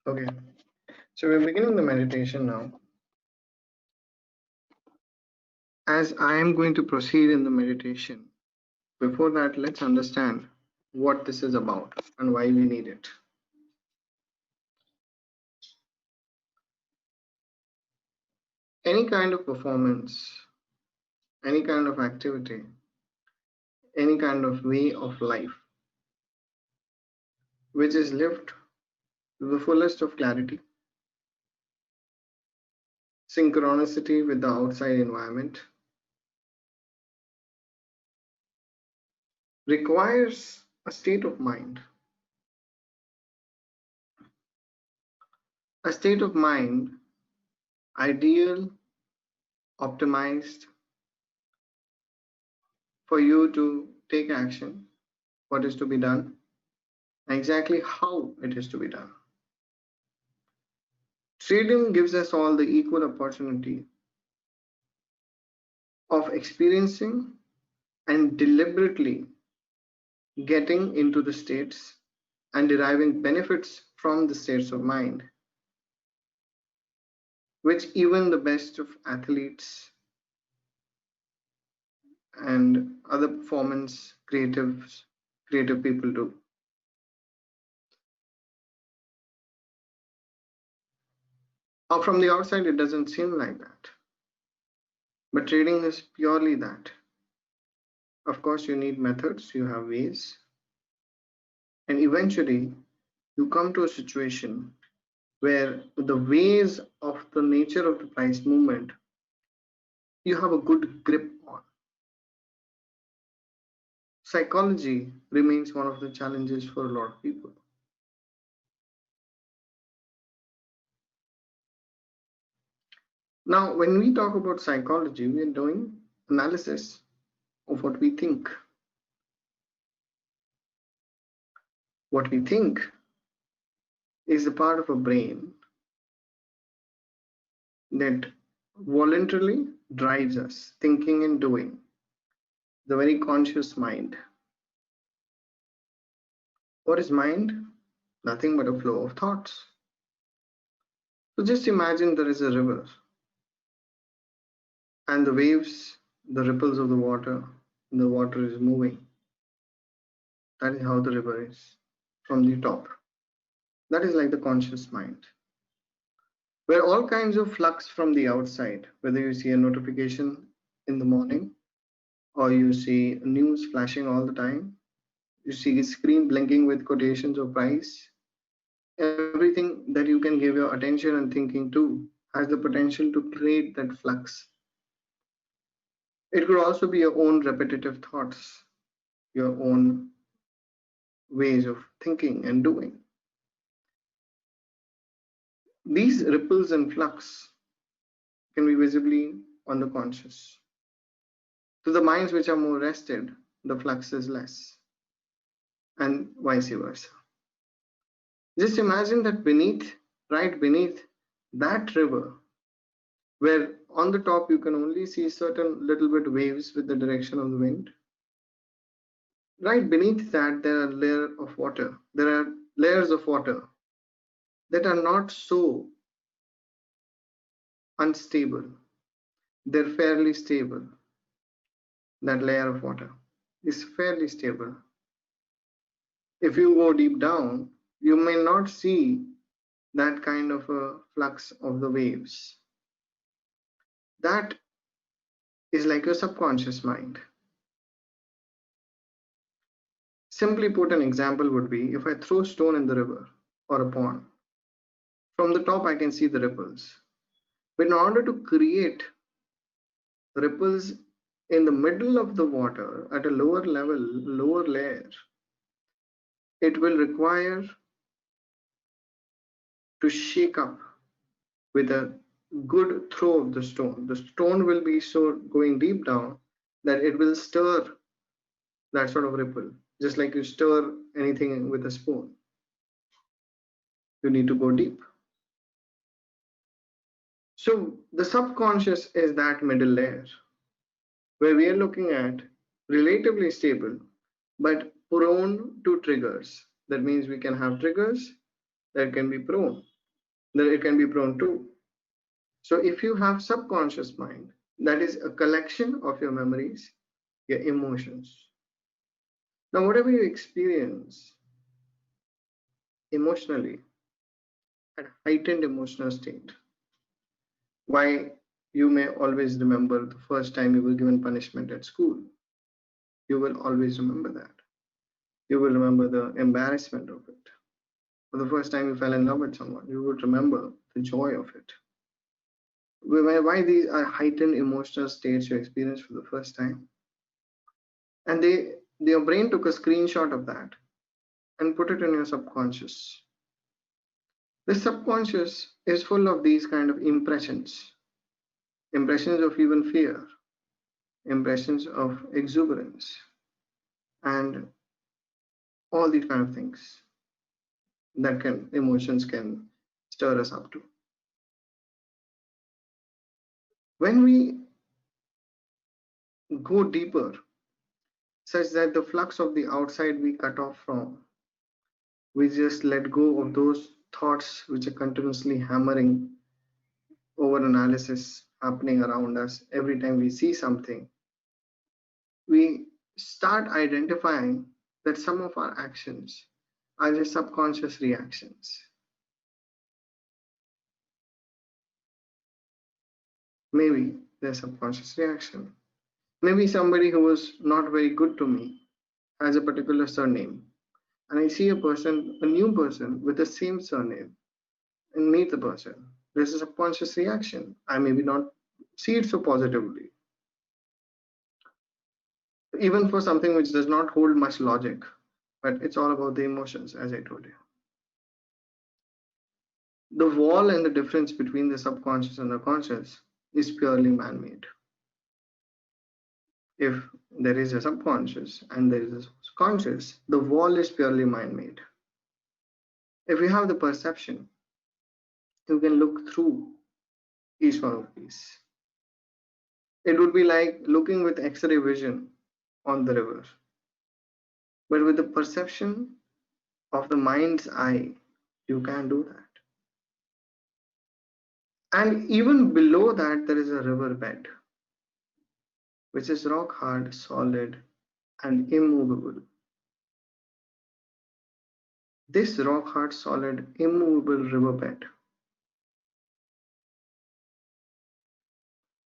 Okay, so we're beginning the meditation now. As I am going to proceed in the meditation, before that, let's understand what this is about and why we need it. Any kind of performance, any kind of activity, any kind of way of life, which is lived to the fullest of clarity, synchronicity with the outside environment, requires a state of mind. A state of mind, ideal, optimized for you to take action, what is to be done, exactly how it is to be done. Freedom gives us all the equal opportunity of experiencing and deliberately getting into the states and deriving benefits from the states of mind, which even the best of athletes and other performance creative people do. From the outside, it doesn't seem like that, but trading is purely that. Of course, you need methods, you have ways, and eventually you come to a situation where the ways of the nature of the price movement you have a good grip on. Psychology remains one of the challenges for a lot of people. Now, when we talk about psychology, we are doing analysis of what we think. What we think is a part of a brain that voluntarily drives us, thinking and doing, the very conscious mind. What is mind? Nothing but a flow of thoughts. So just imagine there is a river and the waves, the ripples of the water is moving. That is how the river is from the top. That is like the conscious mind, where all kinds of flux from the outside, whether you see a notification in the morning or you see news flashing all the time, you see a screen blinking with quotations of price, everything that you can give your attention and thinking to has the potential to create that flux. It could also be your own repetitive thoughts, your own ways of thinking and doing. These ripples and flux can be visibly on the conscious. To the minds which are more rested, the flux is less, and vice versa. Just imagine that right beneath that river, where on the top you can only see certain little bit waves with the direction of the wind. Right beneath that, there are There are layers of water that are not so unstable. They're fairly stable. That layer of water is fairly stable. If you go deep down, you may not see that kind of a flux of the waves. That is like your subconscious mind. Simply put, an example would be if I throw a stone in the river or a pond. From the top, I can see the ripples. But in order to create ripples in the middle of the water at a lower level, lower layer, it will require to shake up with a good throw of the stone. The stone will be so going deep down that it will stir that sort of ripple, just like you stir anything with a spoon. You need to go deep. So the subconscious is that middle layer where we are looking at relatively stable but prone to triggers. That means we can have triggers that can be prone. then it can be prone to. So if you have subconscious mind, that is a collection of your memories, your emotions. Now, whatever you experience emotionally at heightened emotional state, why you may always remember the first time you were given punishment at school. You will always remember that. You will remember the embarrassment of it. For the first time you fell in love with someone, you would remember the joy of it. Why these are heightened emotional states you experience for the first time? And your brain took a screenshot of that and put it in your subconscious. The subconscious is full of these kind of impressions, impressions of even fear, impressions of exuberance, and all these kind of things that can emotions can stir us up to. When we go deeper, such that the flux of the outside we cut off from, we just let go of those thoughts which are continuously hammering over analysis happening around us every time we see something, we start identifying that some of our actions are just subconscious reactions. Maybe they're subconscious reaction. Maybe somebody who was not very good to me has a particular surname, and I see a new person with the same surname, and meet the person. There's a subconscious reaction. I maybe not see it so positively, even for something which does not hold much logic, but it's all about the emotions, as I told you. The wall and the difference between the subconscious and the conscious is purely man made. If there is a subconscious and there is a conscious, the wall is purely mind made. If you have the perception, you can look through each one of these. It would be like looking with X ray vision on the river. But with the perception of the mind's eye, you can do that. And even below that, there is a river bed, which is rock hard, solid, and immovable. This rock hard, solid, immovable riverbed,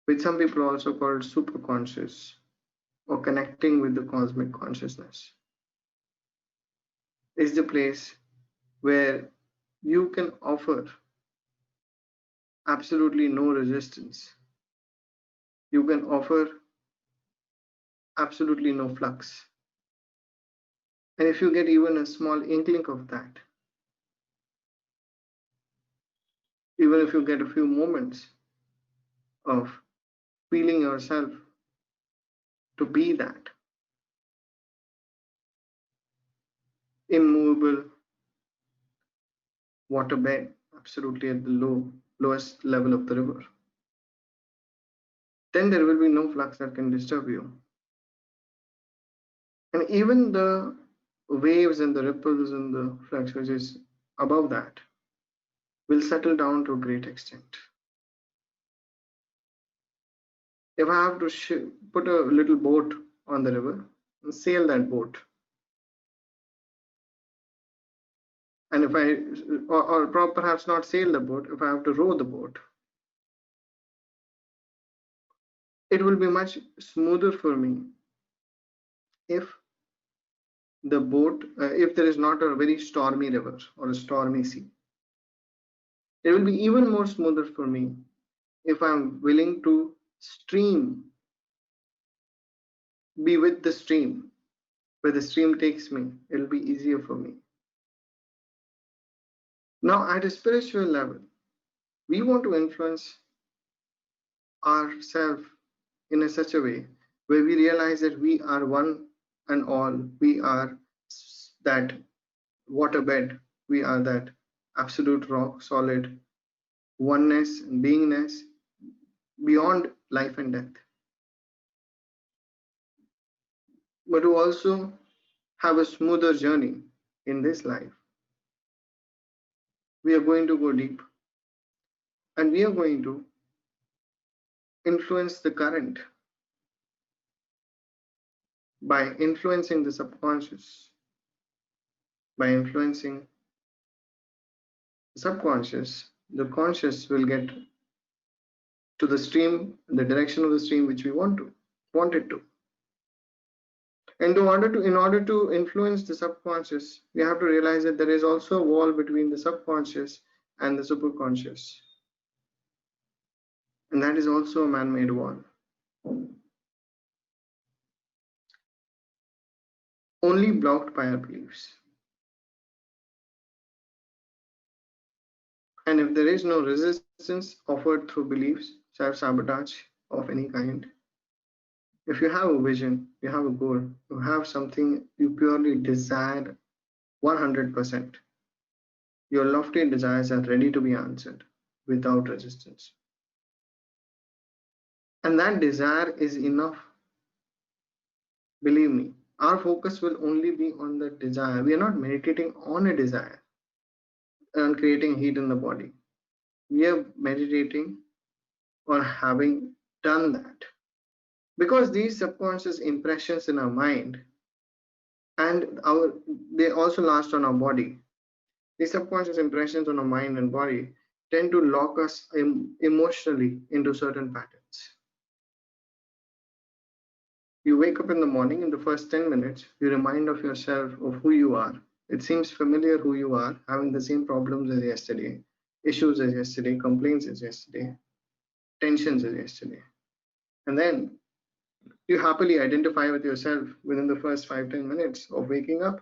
which some people also call superconscious or connecting with the cosmic consciousness, is the place where you can offer absolutely no resistance. You can offer absolutely no flux. And if you get even a small inkling of that, even if you get a few moments of feeling yourself to be that immovable waterbed, absolutely at the lowest level of the river, then there will be no flux that can disturb you. And even the waves and the ripples and the flux which is above that will settle down to a great extent. If I have to put a little boat on the river and sail that boat, and if or perhaps not sail the boat, if I have to row the boat, it will be much smoother for me if if there is not a very stormy river or a stormy sea. It will be even more smoother for me if I'm willing to be with the stream. Where the stream takes me, it'll be easier for me. Now, at a spiritual level, we want to influence ourselves in such a way where we realize that we are one and all. We are that waterbed. We are that absolute rock solid oneness and beingness beyond life and death. But to also have a smoother journey in this life, we are going to go deep. And we are going to influence the current by influencing the subconscious. By influencing the subconscious, the conscious will get to the stream, the direction of the stream which we want it to. And in order to influence the subconscious, we have to realize that there is also a wall between the subconscious and the superconscious. And that is also a man-made wall, only blocked by our beliefs. And if there is no resistance offered through beliefs, self-sabotage of any kind, if you have a vision, you have a goal, you have something you purely desire 100%, your lofty desires are ready to be answered without resistance. And that desire is enough. Believe me, our focus will only be on the desire. We are not meditating on a desire and creating heat in the body. We are meditating on having done that. Because these subconscious impressions in our mind and they also last on our body. These subconscious impressions on our mind and body tend to lock us emotionally into certain patterns. You wake up in the morning, in the first 10 minutes, you remind of yourself of who you are. It seems familiar who you are, having the same problems as yesterday, issues as yesterday, complaints as yesterday, tensions as yesterday. And then you happily identify with yourself within the first 5-10 minutes of waking up.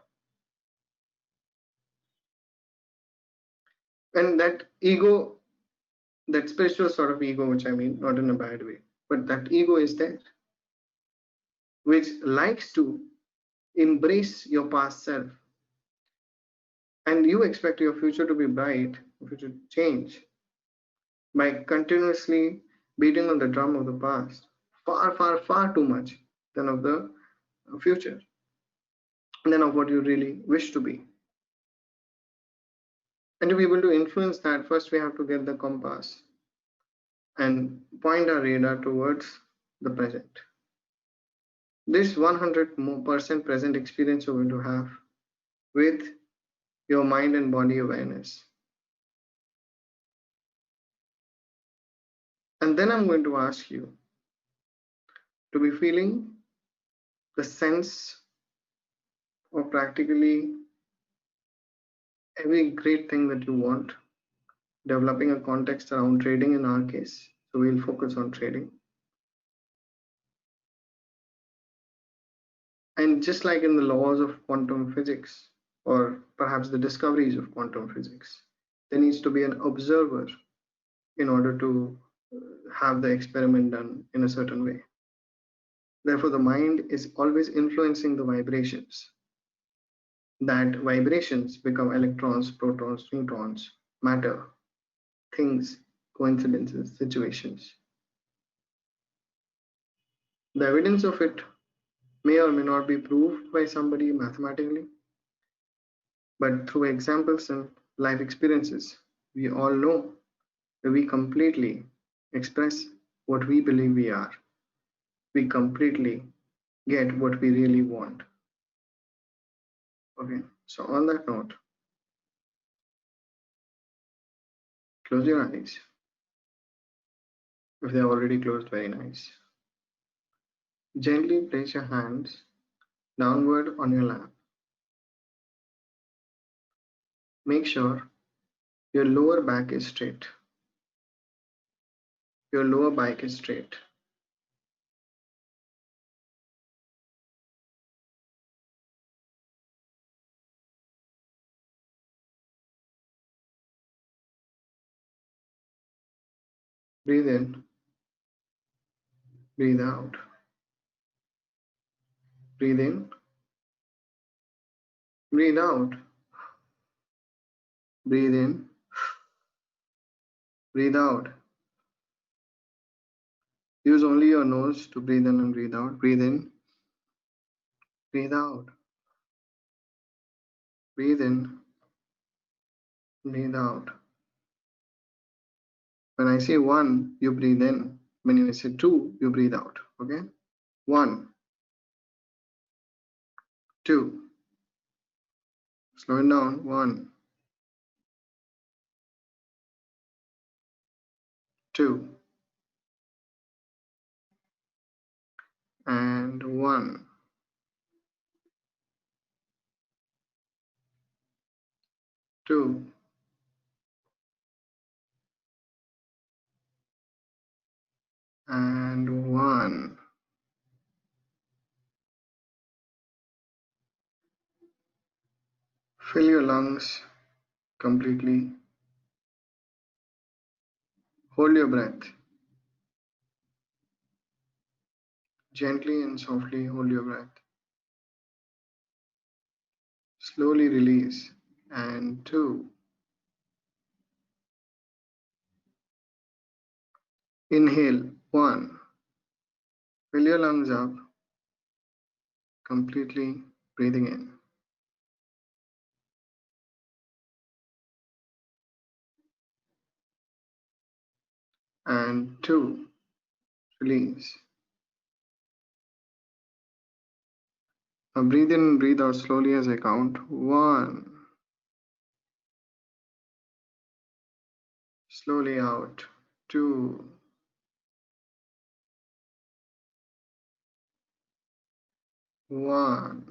And that ego, that spiritual sort of ego, which I mean, not in a bad way, but that ego is there, which likes to embrace your past self. And you expect your future to be bright, your future to change by continuously beating on the drum of the past, far, far, far too much than of the future, than of what you really wish to be. And to be able to influence that, first we have to get the compass and point our radar towards the present. This 100% present experience you're going to have with your mind and body awareness. And then I'm going to ask you to be feeling the sense of practically every great thing that you want, developing a context around trading in our case. So we'll focus on trading. And just like in the laws of quantum physics, or perhaps the discoveries of quantum physics, there needs to be an observer in order to have the experiment done in a certain way. Therefore, the mind is always influencing the vibrations. That vibrations become electrons, protons, neutrons, matter, things, coincidences, situations. The evidence of it may or may not be proved by somebody mathematically, but through examples and life experiences, we all know that we completely express what we believe we are. We completely get what we really want. Okay, so on that note, close your eyes. If they're already closed, very nice. Gently place your hands downward on your lap. Make sure your lower back is straight. Your lower back is straight. Breathe in, breathe out. Breathe in, breathe out. Breathe in, breathe out. Use only your nose to breathe in and breathe out. Breathe in, breathe out. Breathe in, breathe out. When I say one, you breathe in. When I say two, you breathe out. Okay? One, two. Slow it down. One, two, and one, two, and one. Fill your lungs completely. Hold your breath. Gently and softly hold your breath. Slowly release. And two. Inhale. One. Fill your lungs up completely, breathing in. And two. Release. Now breathe in and breathe out slowly as I count. One. Slowly out. Two. One.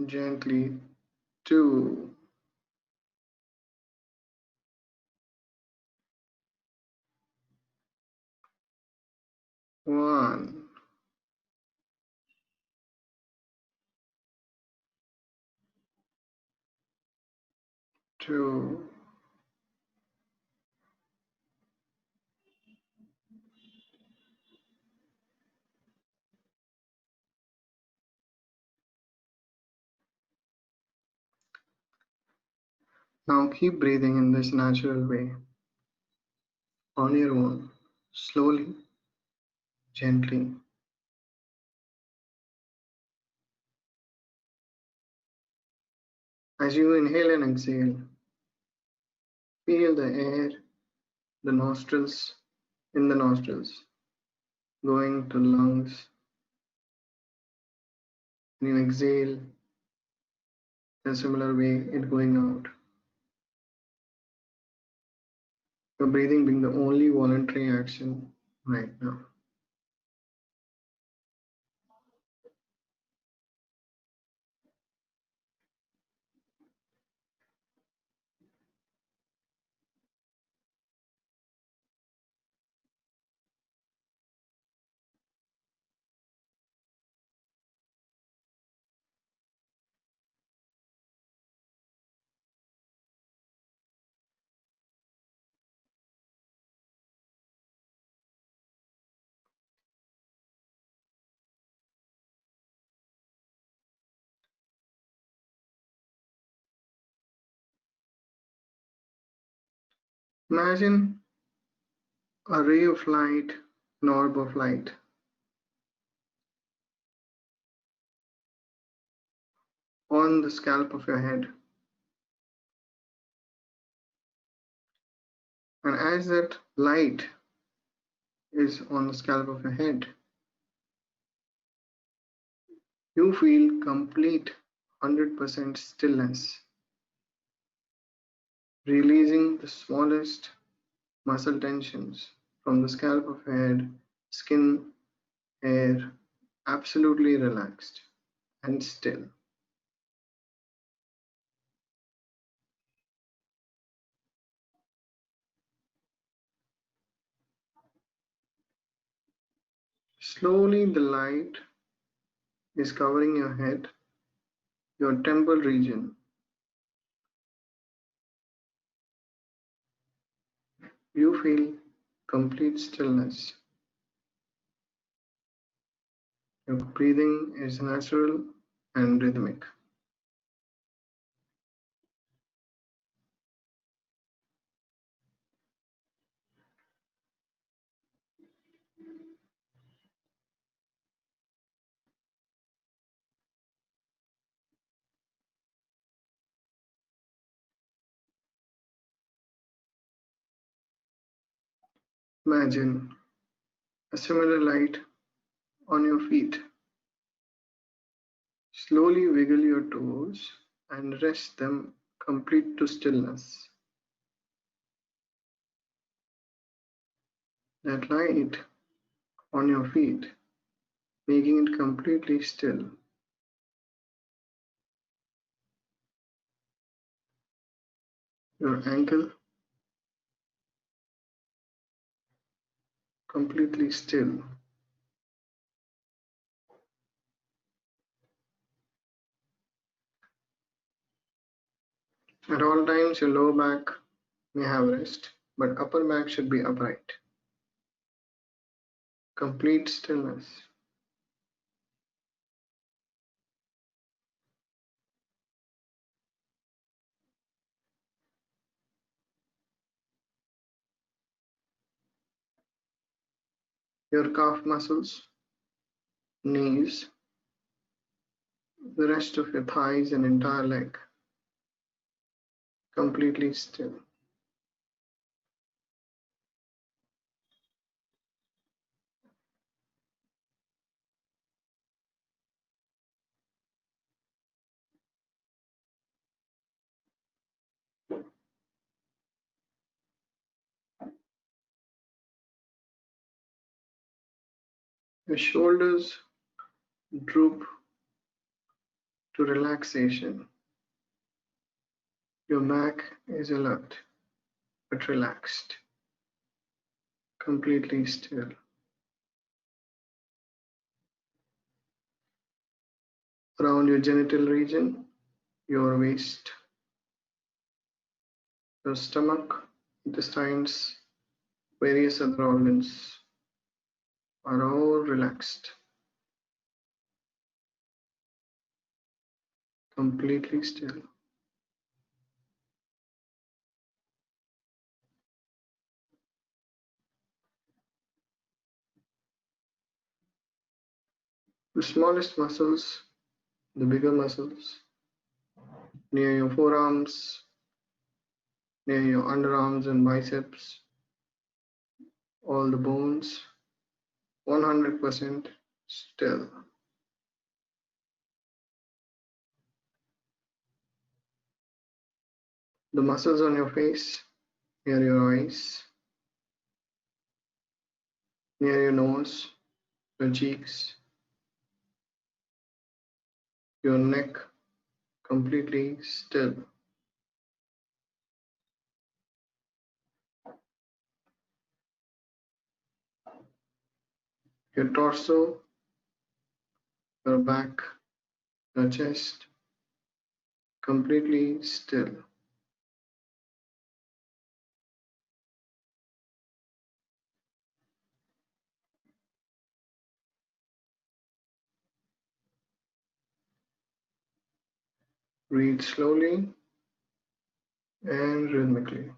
Gently. Two. One. Two. Now keep breathing in this natural way on your own, slowly, gently. As you inhale and exhale, feel the air, the nostrils, in the nostrils, going to lungs. When you exhale, in a similar way, it going out. Your breathing being the only voluntary action right now. Imagine a ray of light, an orb of light on the scalp of your head. And as that light is on the scalp of your head, you feel complete 100% stillness, releasing the smallest muscle tensions from the scalp of your head, skin, hair, absolutely relaxed and still. Slowly, the light is covering your head, your temple region. You feel complete stillness. Your breathing is natural and rhythmic. Imagine a similar light on your feet. Slowly wiggle your toes and rest them complete to stillness. That light on your feet, making it completely still. Your ankle, completely still. At all times, your lower back may have rest, but upper back should be upright. Complete stillness. Your calf muscles, knees, the rest of your thighs and entire leg, completely still. Your shoulders droop to relaxation. Your back is alert but relaxed, completely still. Around your genital region, your waist, your stomach, intestines, various other organs are all relaxed, completely still. The smallest muscles, the bigger muscles, near your forearms, near your underarms and biceps, all the bones, 100% still. The muscles on your face, near your eyes, near your nose, your cheeks, your neck, completely still. Your torso, your back, your chest, completely still. Breathe slowly and rhythmically.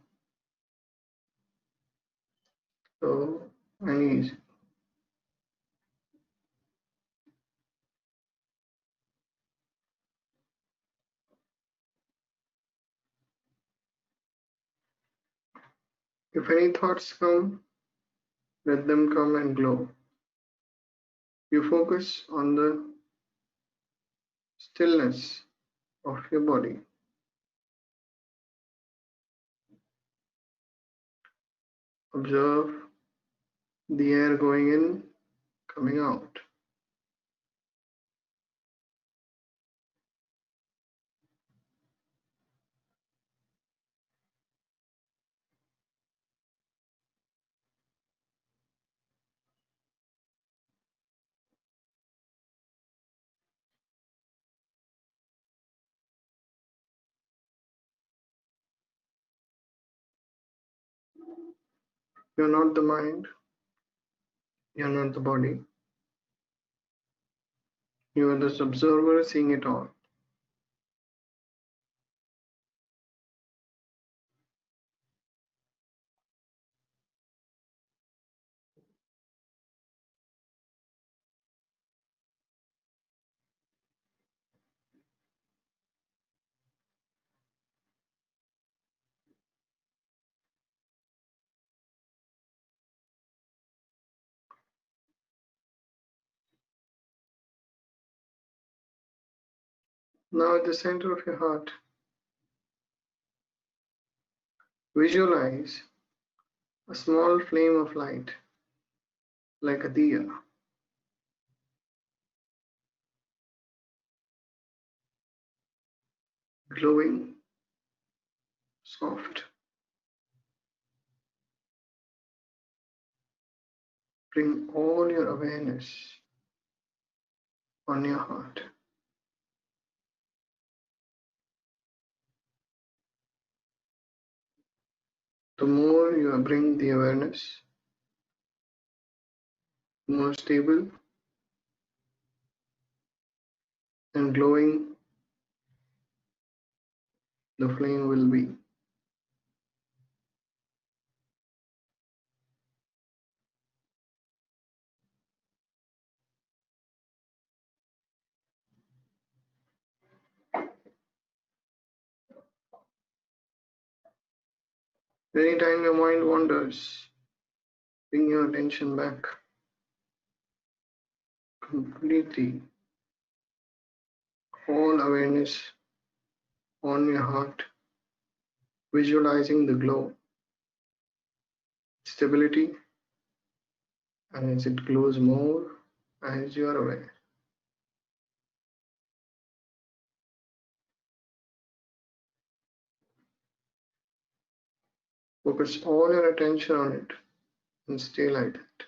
Slow and easy. If any thoughts come, let them come and glow. You focus on the stillness of your body. Observe the air going in, coming out. You're not the mind, you're not the body. You are this observer seeing it all. Now, at the center of your heart, visualize a small flame of light, like a diya, glowing, soft. Bring all your awareness on your heart. The more you bring the awareness, the more stable and glowing the flame will be. Anytime your mind wanders, bring your attention back completely, all awareness on your heart, visualizing the glow, stability, and as it glows more as you are aware. Focus all your attention on it and stay like that.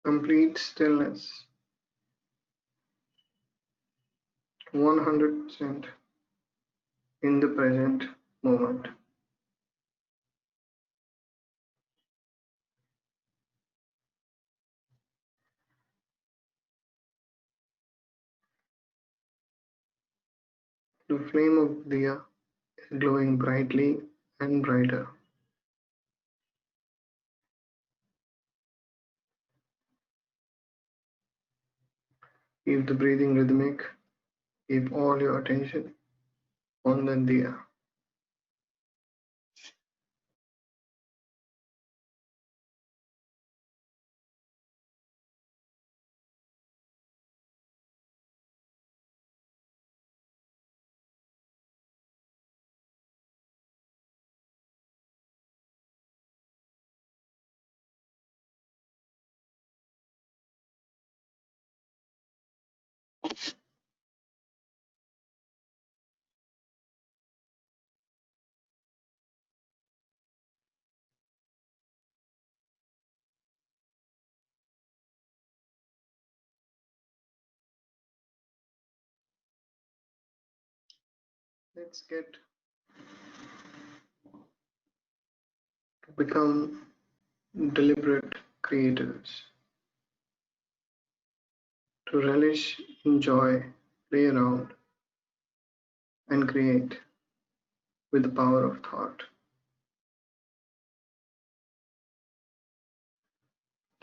Complete stillness, 100% in the present moment. The flame of Diya is glowing brightly and brighter. Keep the breathing rhythmic. Keep all your attention on the Diya. Let's get to become deliberate creators, to relish, enjoy, play around, and create with the power of thought.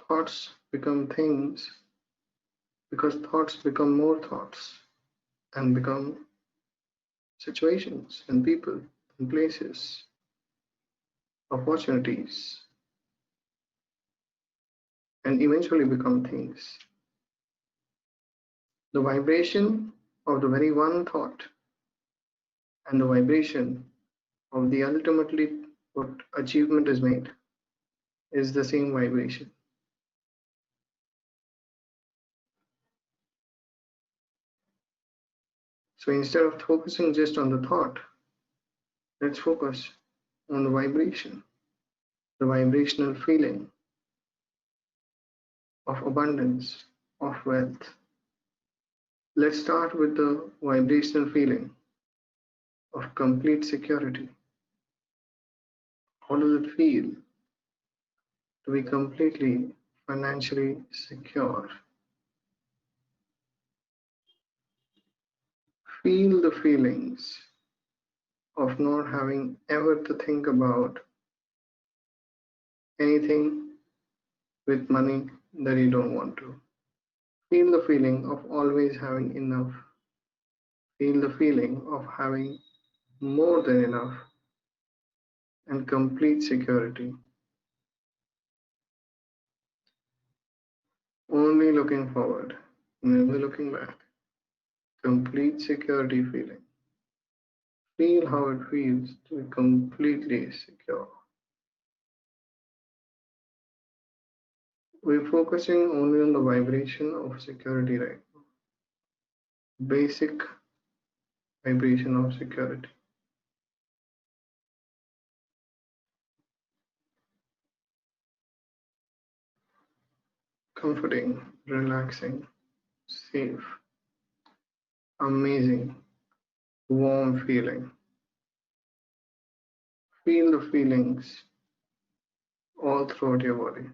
Thoughts become things because thoughts become more thoughts and become situations and people and places, opportunities, and eventually become things. The vibration of the very one thought and the vibration of the ultimately what achievement is made is the same vibration. So instead of focusing just on the thought, let's focus on the vibration, the vibrational feeling of abundance, of wealth. Let's start with the vibrational feeling of complete security. How does it feel to be completely financially secure? Feel the feelings of not having ever to think about anything with money that you don't want to. Feel the feeling of always having enough. Feel the feeling of having more than enough and complete security. Only looking forward, never looking back. Complete security feeling. Feel how it feels to be completely secure. We're focusing only on the vibration of security right now. Basic vibration of security. Comforting, relaxing, safe, amazing, warm feeling. Feel the feelings all throughout your body.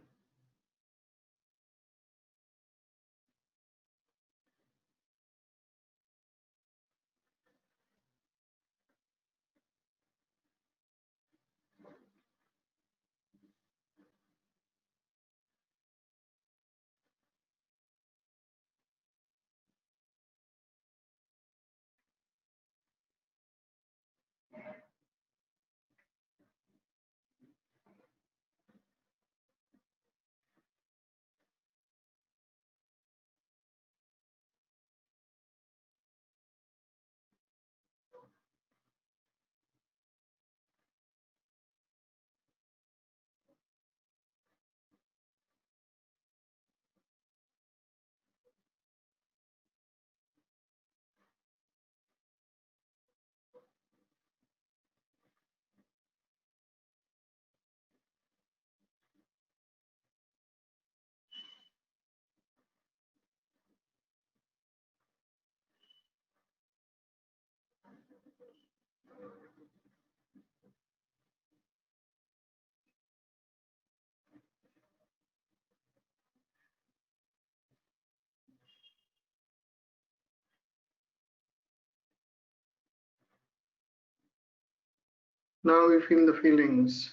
Now we feel the feelings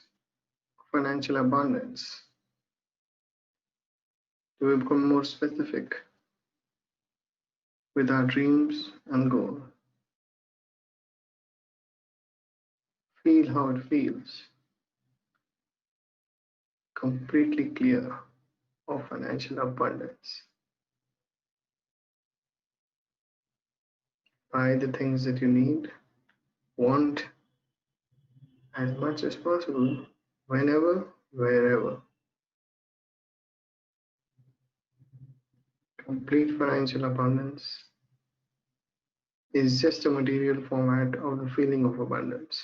of financial abundance. We become more specific with our dreams and goals. Feel how it feels. Completely clear of financial abundance. Buy the things that you need, want as much as possible, whenever, wherever. Complete financial abundance is just a material format of the feeling of abundance.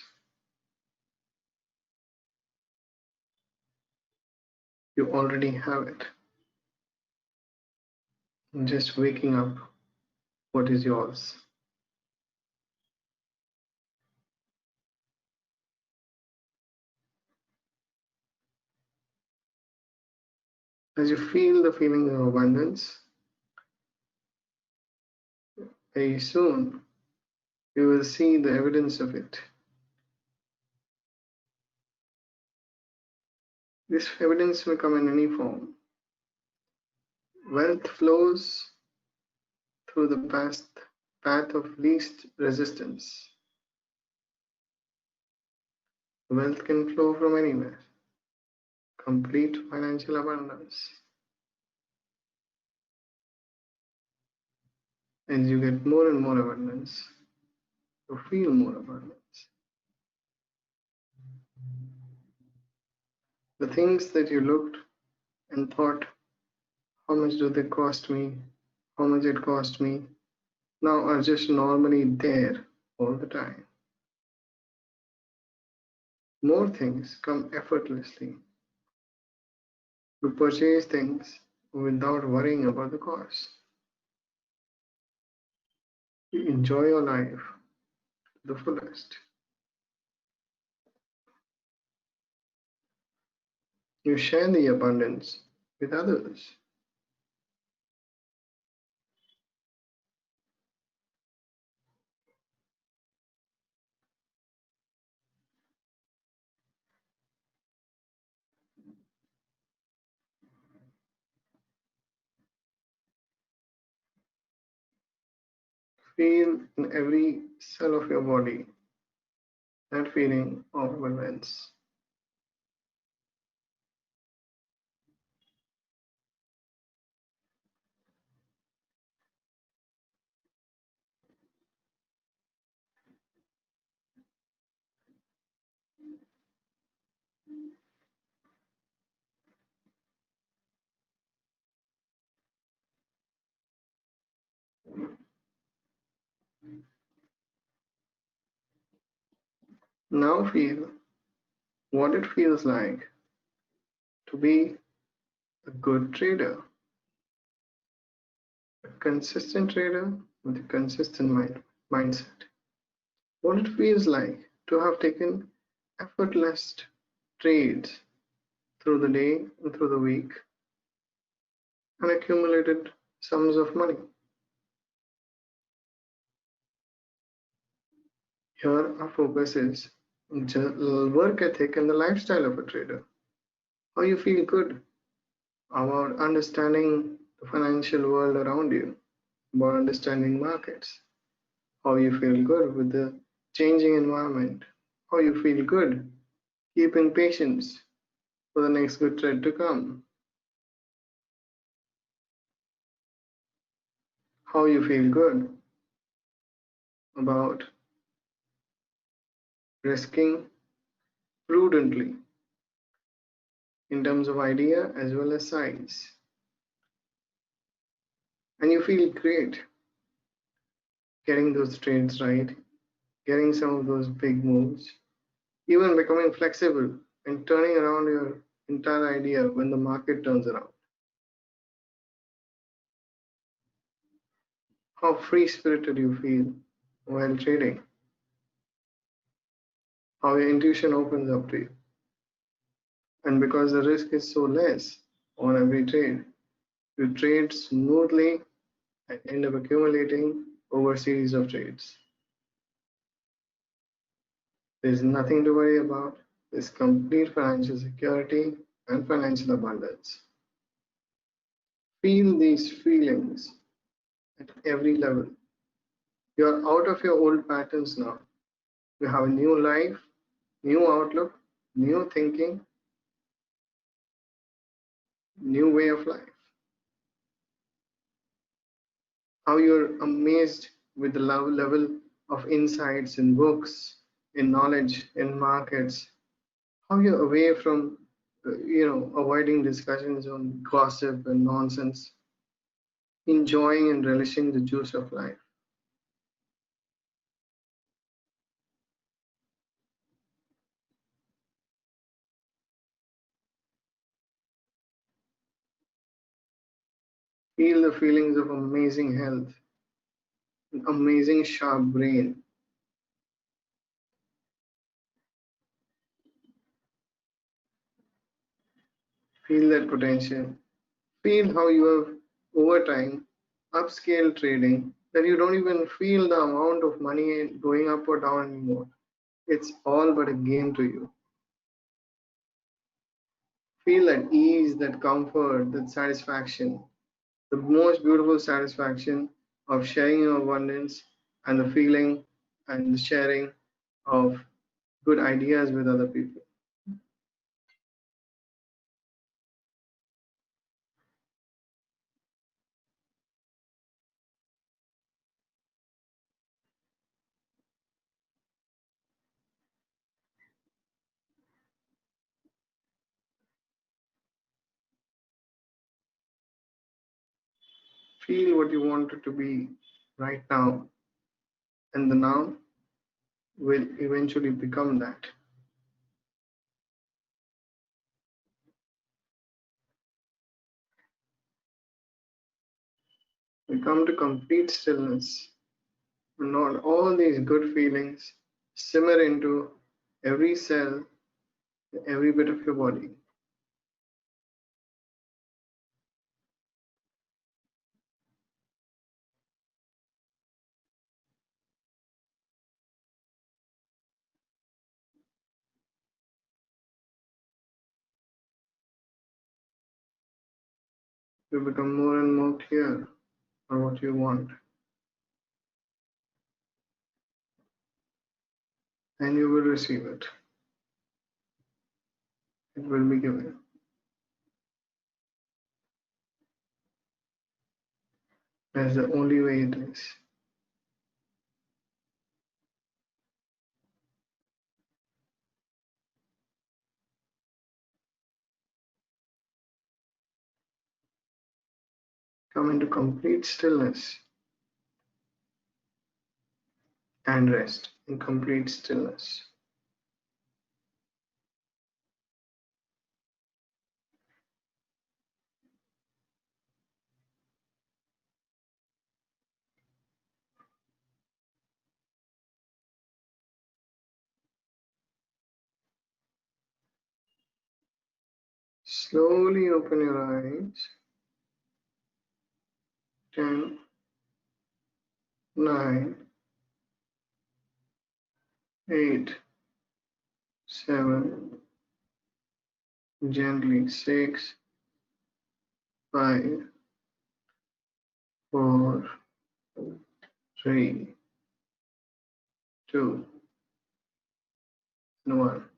You already have it. Just waking up what is yours. As you feel the feeling of abundance, very soon you will see the evidence of it. This evidence may come in any form. Wealth flows through the path of least resistance. Wealth can flow from anywhere. Complete financial abundance. As you get more and more abundance, you feel more abundance. The things that you looked and thought, how much do they cost me? How much it cost me? Now are just normally there all the time. More things come effortlessly. You purchase things without worrying about the cost. You enjoy your life to the fullest. You share the abundance with others. Feel in every cell of your body that feeling of abundance. Now feel what it feels like to be a good trader, a consistent trader with a consistent mindset. What it feels like to have taken effortless trades through the day and through the week and accumulated sums of money. Here, our focus is work ethic and the lifestyle of a trader. How you feel good about understanding the financial world around you, about understanding markets, how you feel good with the changing environment, how you feel good keeping patience for the next good trade to come, how you feel good about risking prudently in terms of idea as well as size. And you feel great getting those trades right, getting some of those big moves, even becoming flexible and turning around your entire idea when the market turns around. How free spirited you feel while trading, how your intuition opens up to you. And because the risk is so less on every trade, you trade smoothly and end up accumulating over a series of trades. There's nothing to worry about. There's complete financial security and financial abundance. Feel these feelings at every level. You're out of your old patterns now. You have a new life, new outlook, new thinking, new way of life. How you're amazed with the level of insights in books, in knowledge, in markets. How you're away from, avoiding discussions on gossip and nonsense, enjoying and relishing the juice of life. Feel the feelings of amazing health, an amazing sharp brain. Feel that potential. Feel how you have over time upscale trading that you don't even feel the amount of money going up or down anymore. It's all but a game to you. Feel that ease, that comfort, that satisfaction, the most beautiful satisfaction of sharing your abundance and the feeling and the sharing of good ideas with other people. Feel what you want it to be right now, and the now will eventually become that. We come to complete stillness, and not all these good feelings simmer into every cell, every bit of your body. You become more and more clear on what you want, and you will receive it. It will be given. That's the only way it is. Come into complete stillness and rest in complete stillness. Slowly open your eyes. 10, 9, 8, 7, gently 6, 5, 4, 3, 2, and 1.